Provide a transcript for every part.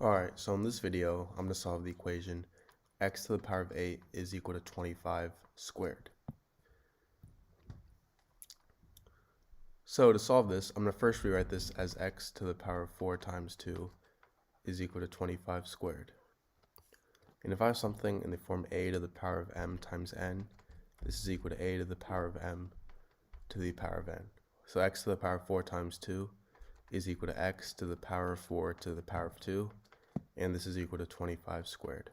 Alright, so in this video, I'm going to solve the equation x to the power of 8 is equal to 25 squared. So to solve this, I'm going to first rewrite this as x to the power of 4 times 2 is equal to 25 squared. And if I have something in the form a to the power of m times n, this is equal to a to the power of m to the power of n. So x to the power of 4 times 2 is equal to x to the power of 4 to the power of 2, and this is equal to 25 squared.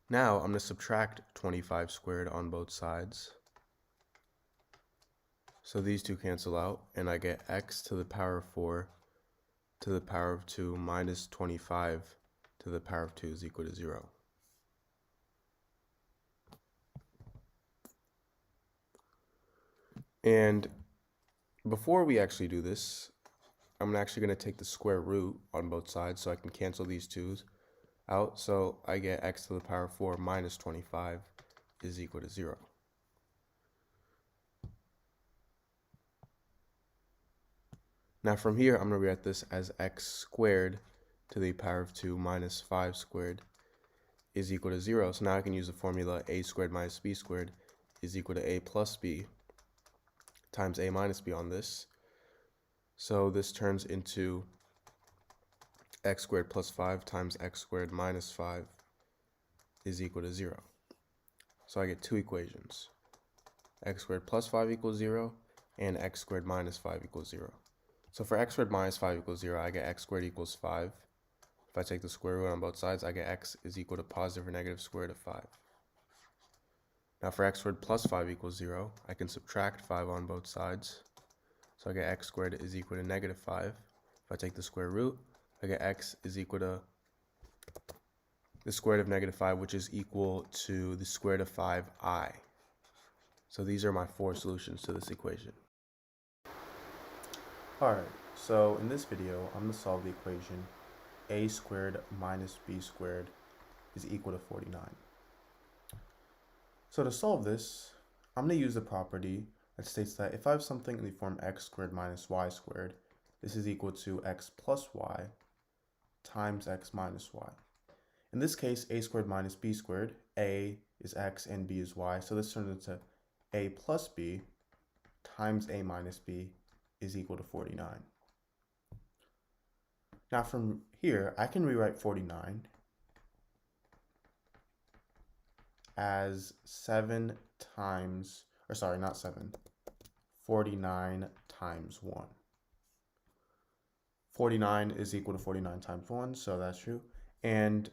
Now I'm going to subtract 25 squared on both sides. So these two cancel out, and I get x to the power of 4 to the power of 2 minus 25 to the power of 2 is equal to 0. And before we actually do this, I'm actually going to take the square root on both sides so I can cancel these 2's out. So I get x to the power of 4 minus 25 is equal to 0. Now from here, I'm going to rewrite this as x squared to the power of 2 minus 5 squared is equal to 0. So now I can use the formula a squared minus b squared is equal to a plus b times a minus b on this. So this turns into x squared plus 5 times x squared minus 5 is equal to 0. So I get two equations. X squared plus 5 equals 0 and x squared minus 5 equals 0. So for x squared minus 5 equals 0, I get x squared equals 5. If I take the square root on both sides, I get x is equal to positive or negative square root of 5. Now for x squared plus 5 equals 0, I can subtract 5 on both sides. So I get x squared is equal to negative 5. If I take the square root, I get x is equal to the square root of negative 5, which is equal to the square root of 5i. So these are my four solutions to this equation. Alright, so in this video, I'm going to solve the equation a squared minus b squared is equal to 49. So to solve this, I'm going to use the property that states that if I have something in the form x squared minus y squared, this is equal to x plus y times x minus y. In this case, a squared minus b squared, a is x and b is y, so this turns into a plus b times a minus b is equal to 49. Now from here, I can rewrite 49 as 7 times, or sorry, not 7, 49 times 1. 49 is equal to 49 times 1, so that's true. And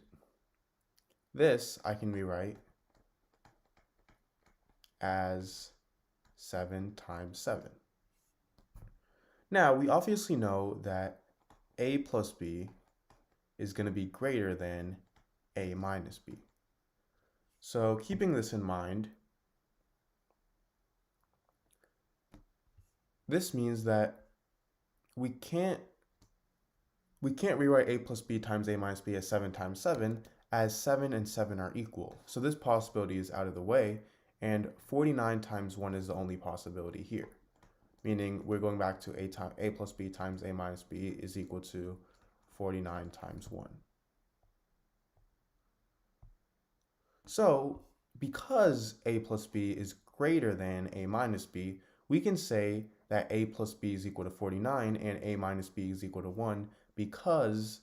this I can rewrite as 7 times 7. Now, we obviously know that a plus b is going to be greater than a minus b. So keeping this in mind, this means that we can't rewrite a plus b times a minus b as 7 times 7, as 7 and 7 are equal. So this possibility is out of the way, and 49 times 1 is the only possibility here. Meaning we're going back to a plus b times a minus b is equal to 49 times 1. So because a plus b is greater than a minus b, we can say that a plus b is equal to 49 and a minus b is equal to 1 because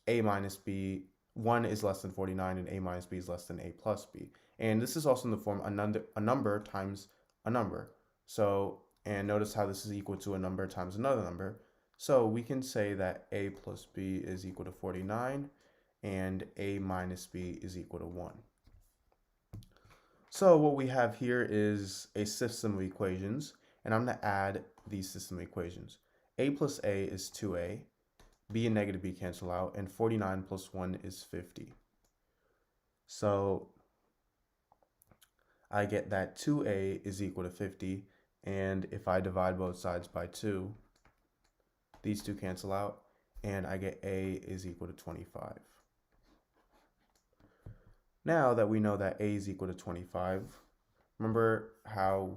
a minus b, 1 is less than 49 and a minus b is less than a plus b. And this is also in the form a number times a number. So, and notice how this is equal to a number times another number. So we can say that a plus b is equal to 49 and a minus b is equal to 1. So what we have here is a system of equations, and I'm going to add these system of equations. A plus a is 2a, b and negative b cancel out, and 49 plus 1 is 50. So I get that 2a is equal to 50, and if I divide both sides by 2, these two cancel out, and I get a is equal to 25. Now that we know that a is equal to 25, remember how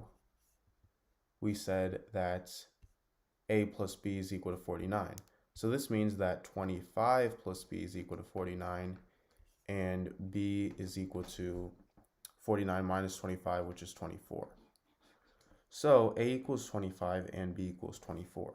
we said that a plus b is equal to 49. So this means that 25 plus b is equal to 49, and b is equal to 49 minus 25, which is 24. So a equals 25 and b equals 24.